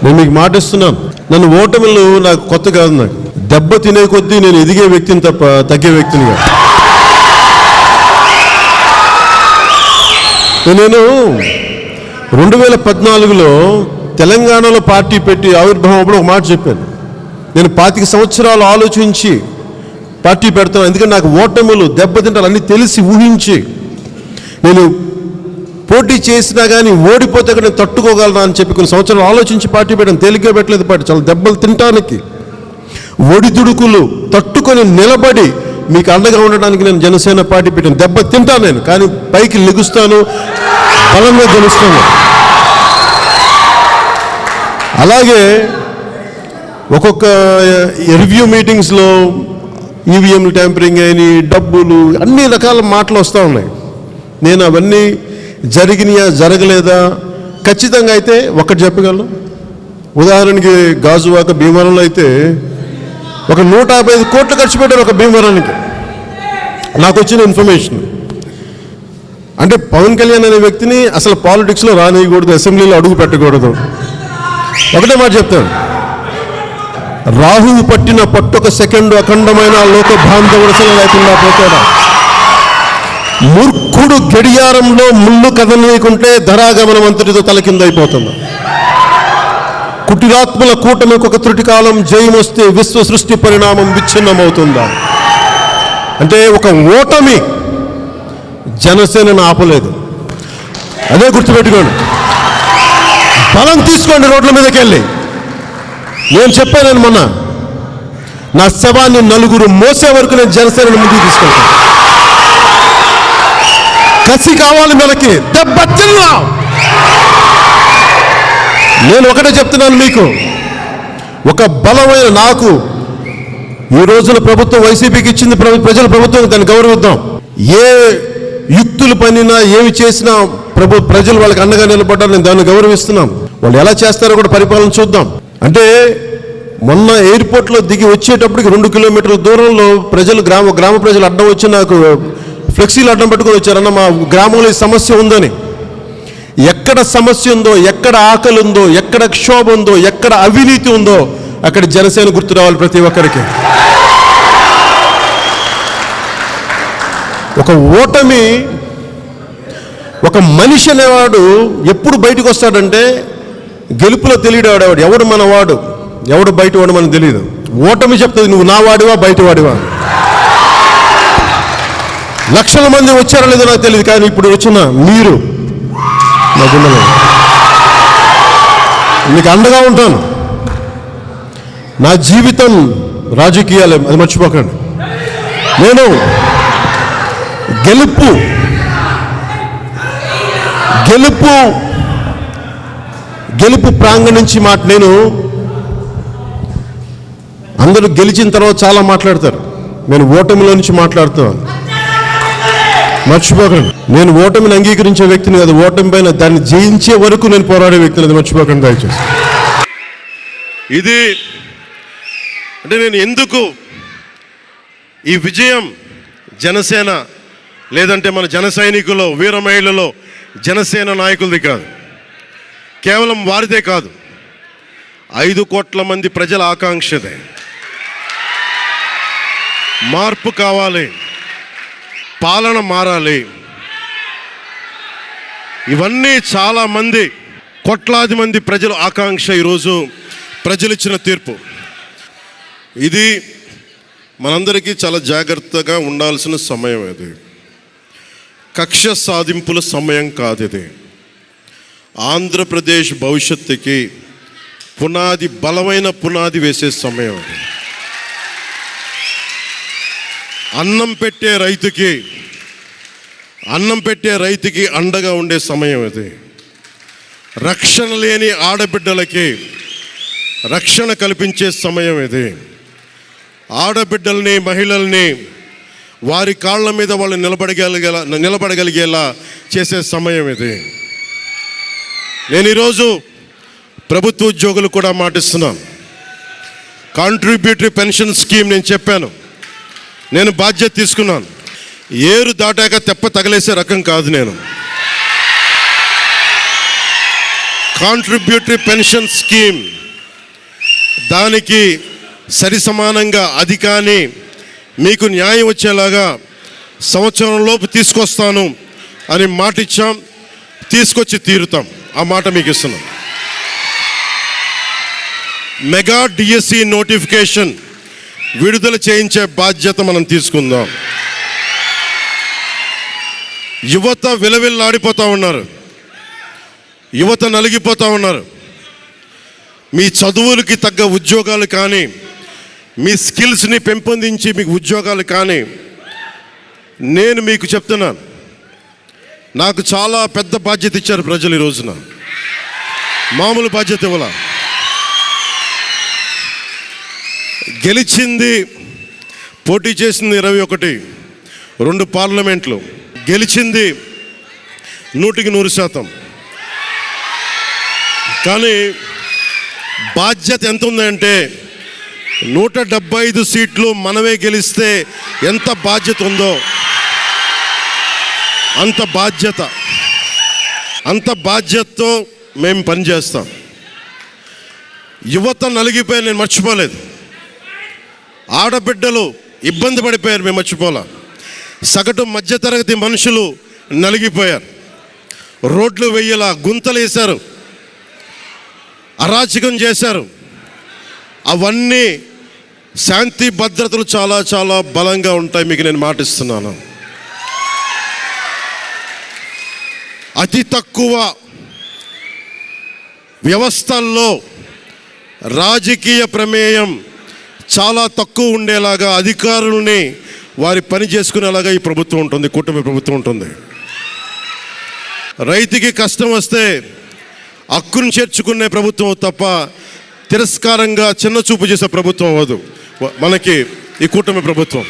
నేను మీకు మాటిస్తున్నాను, నన్ను ఓటమిలు నాకు కొత్త కాదు. నాకు దెబ్బ తినే కొద్దీ నేను ఎదిగే వ్యక్తిని తప్ప తగ్గే వ్యక్తిని కాదు. నేను 2014లో తెలంగాణలో పార్టీ పెట్టి ఆవిర్భావం అప్పుడు ఒక మాట చెప్పాను, నేను 25 సంవత్సరాలు ఆలోచించి పార్టీ పెడతాను. ఎందుకంటే నాకు ఓటములు దెబ్బతింటారు అన్నీ తెలిసి ఊహించి, నేను పోటీ చేసినా కానీ ఓడిపోతే అక్కడ నేను తట్టుకోగలనా అని చెప్పి కొన్ని సంవత్సరాలు ఆలోచించి పార్టీ పెట్టాను. తేలిగ్గా పెట్టలేదు పార్టీ, చాలా దెబ్బలు తినటానికి ఒడిదుడుకులు తట్టుకొని నిలబడి మీకు అండగా ఉండడానికి నేను జనసేన పార్టీ పెట్టాను. దెబ్బ తింటాను నేను, కానీ పైకి లెగుస్తాను, బలంగా గెలుస్తాను. అలాగే ఒక్కొక్క రివ్యూ మీటింగ్స్లో ఈవీఎంలు ట్యాంపరింగ్ అయిన డబ్బులు అన్ని రకాల మాటలు వస్తూ ఉన్నాయి. నేను అవన్నీ జరిగినాయా జరగలేదా ఖచ్చితంగా అయితే ఒకటి చెప్పగలను. ఉదాహరణకి గాజువాక భీమవరంలో అయితే ఒక 155 కోట్లు ఖర్చు పెట్టారు ఒక భీమవరానికి. నాకు వచ్చిన ఇన్ఫర్మేషన్ అంటే పవన్ కళ్యాణ్ అనే వ్యక్తిని అసలు పాలిటిక్స్లో రానియకూడదు, అసెంబ్లీలో అడుగు పెట్టకూడదు. ఒకటే మాట చెప్తాను, రాహువు పట్టిన పట్టొక సెకండు అఖండమైన లోక భ్రాంత వరుసలు లేకుండా పోతాడా. మూర్ఖుడు గడియారంలో ముళ్ళు కదలనీయకుంటే ధరాగమనం అంతటితో తలకిందైపోతుంది. కుటిరాత్మల కూటమికి ఒక త్రుటి కాలం జయం వస్తే విశ్వ సృష్టి పరిణామం విచ్ఛిన్నమవుతుందా. అంటే ఒక ఓటమి జనసేనను ఆపలేదు. అదే గుర్తుపెట్టుకోండి, బలం తీసుకోండి రోడ్ల మీదకి వెళ్ళి. నేను చెప్పాను మొన్న, నా శవాన్ని నలుగురు మోసే వరకు నేను జనసేనను ముందుకు తీసుకెళ్తాను. కసి కావాలి మనకి, దెబ్బ తిన్నా. నేను ఒకటే చెప్తున్నాను మీకు, ఒక బలమైన నాకు ఈ రోజున ప్రభుత్వం వైసీపీకి ఇచ్చింది, ప్రజల ప్రభుత్వం, దాన్ని గౌరవిద్దాం. ఏ యుక్తులు పనినా ఏమి చేసినా ప్రజలు వాళ్ళకి అండగా నిలబడ్డారు, నేను దాన్ని గౌరవిస్తున్నాం. వాళ్ళు ఎలా చేస్తారో కూడా పరిపాలన చూద్దాం. అంటే మొన్న ఎయిర్పోర్ట్లో దిగి వచ్చేటప్పటికి 2 కిలోమీటర్ల దూరంలో ప్రజలు గ్రామ ప్రజలు అడ్డం వచ్చి నాకు ఫ్లెక్సీలు అడ్డం పెట్టుకుని వచ్చారన్న మా గ్రామంలో ఈ సమస్య ఉందని. ఎక్కడ సమస్య ఉందో, ఎక్కడ ఆకలి ఉందో, ఎక్కడ క్షోభ ఉందో, ఎక్కడ అవినీతి ఉందో అక్కడ జనసేన గుర్తు రావాలి ప్రతి ఒక్కరికి. ఒక ఓటమి, ఒక మనిషి అనేవాడు ఎప్పుడు బయటకు వస్తాడంటే గెలుపులో తెలియడేవాడు. ఎవడు మనవాడు, ఎవడు బయటవాడు మనకు తెలియదు. ఓటమి చెప్తుంది నువ్వు నా వాడివా బయటవాడివా. లక్షల మంది వచ్చారో లేదో నాకు తెలియదు, కానీ ఇప్పుడు వచ్చిన మీరు మీకు అండగా ఉంటాను. నా జీవితం రాజకీయాలే, అది మర్చిపోకండి. నేను గెలుపు ప్రాంగణం నుంచి నేను అందరూ గెలిచిన తర్వాత చాలా మాట్లాడతారు, నేను ఓటమిలో నుంచి మాట్లాడుతున్నాను. మర్చిపోకండి, నేను ఓటమిని అంగీకరించే వ్యక్తిని కాదు, ఓటమి పైన దాన్ని జయించే వరకు నేను పోరాడే వ్యక్తిని, అది మర్చిపోకండి దయచేసి. ఇది అంటే నేను ఎందుకు ఈ విజయం జనసేన లేదంటే మన జన సైనికులు, వీర మహిళలు, జనసేన నాయకులది కాదు, కేవలం వారిదే కాదు, 5 కోట్ల మంది ప్రజల ఆకాంక్షదే. మార్పు కావాలి, పాలన మారాలి. ఇవన్నీ చాలామంది, కోట్లాది మంది ప్రజల ఆకాంక్ష. ఈరోజు ప్రజలు ఇచ్చిన తీర్పు ఇది. మనందరికీ చాలా జాగ్రత్తగా ఉండాల్సిన సమయం ఇది. కక్ష సాధింపుల సమయం కాదు ఇది. ఆంధ్రప్రదేశ్ భవిష్యత్తుకి పునాది, బలమైన పునాది వేసే సమయం ఇది. అన్నం పెట్టే రైతుకి అండగా ఉండే సమయం ఇది. రక్షణ లేని ఆడబిడ్డలకి రక్షణ కల్పించే సమయం ఇది. ఆడబిడ్డల్ని, మహిళల్ని వారి కాళ్ళ మీద వాళ్ళు నిలబడగలిగేలా చేసే సమయం ఇది. నేను ఈరోజు ప్రభుత్వ ఉద్యోగులు కూడా మాటిస్తున్నాను. కాంట్రిబ్యూటరీ పెన్షన్ స్కీమ్ నేను చెప్పాను, నేను బాధ్యత తీసుకున్నాను. ఏరు దాటాక తెప్ప తగలేసే రకం కాదు నేను. కాంట్రిబ్యూటరీ పెన్షన్ స్కీమ్ దానికి సరి సమానంగా అది కానీ మీకు న్యాయం వచ్చేలాగా సంవత్సరంలోపు తీసుకొస్తాను అని మాట ఇచ్చాం. తీసుకొచ్చి తీరుతాం. ఆ మాట మీకు ఇస్తున్నాం. మెగా డిఎస్సి నోటిఫికేషన్ విడుదల చేయించే బాధ్యత మనం తీసుకుందాం. యువత విలవిల్లాడిపోతూ ఉన్నారు. యువత నలిగిపోతూ ఉన్నారు. మీ చదువులకి తగ్గ ఉద్యోగాలు కానీ, మీ స్కిల్స్ని పెంపొందించి మీకు ఉద్యోగాలు కానీ, నేను మీకు చెప్తున్నాను, నాకు చాలా పెద్ద బాధ్యత ఇచ్చారు ప్రజలు. ఈ రోజున మామూలు బాధ్యత ఇవ్వాల. గెలిచింది, పోటీ చేసింది 21, 2 పార్లమెంట్లు గెలిచింది 100%. కానీ బాధ్యత ఎంత ఉందంటే 175 సీట్లు మనమే గెలిస్తే ఎంత బాధ్యత ఉందో అంత బాధ్యతతో మేము పనిచేస్తాం. యువత నలిగిపోయి నేను మర్చిపోలేదు. ఆడబిడ్డలు ఇబ్బంది పడిపోయారు, మేము మర్చిపోలే. సగటు మధ్యతరగతి మనుషులు నలిగిపోయారు. రోడ్లు వెయ్యలా, గుంతలు వేశారు, అరాచకం చేశారు. అవన్నీ శాంతి భద్రతలు చాలా చాలా బలంగా ఉంటాయి. మీకు నేను మాటిస్తున్నాను. అతి తక్కువ వ్యవస్థల్లో రాజకీయ ప్రమేయం చాలా తక్కువ ఉండేలాగా, అధికారుల్ని వారి పని చేసుకునేలాగా ఈ ప్రభుత్వం ఉంటుంది, కూటమి ప్రభుత్వం ఉంటుంది. రైతుకి కష్టం వస్తే హక్కును చేర్చుకునే ప్రభుత్వం తప్ప తిరస్కారంగా చిన్న చూపు చేసే ప్రభుత్వం అవ్వదు మనకి ఈ కూటమి ప్రభుత్వం.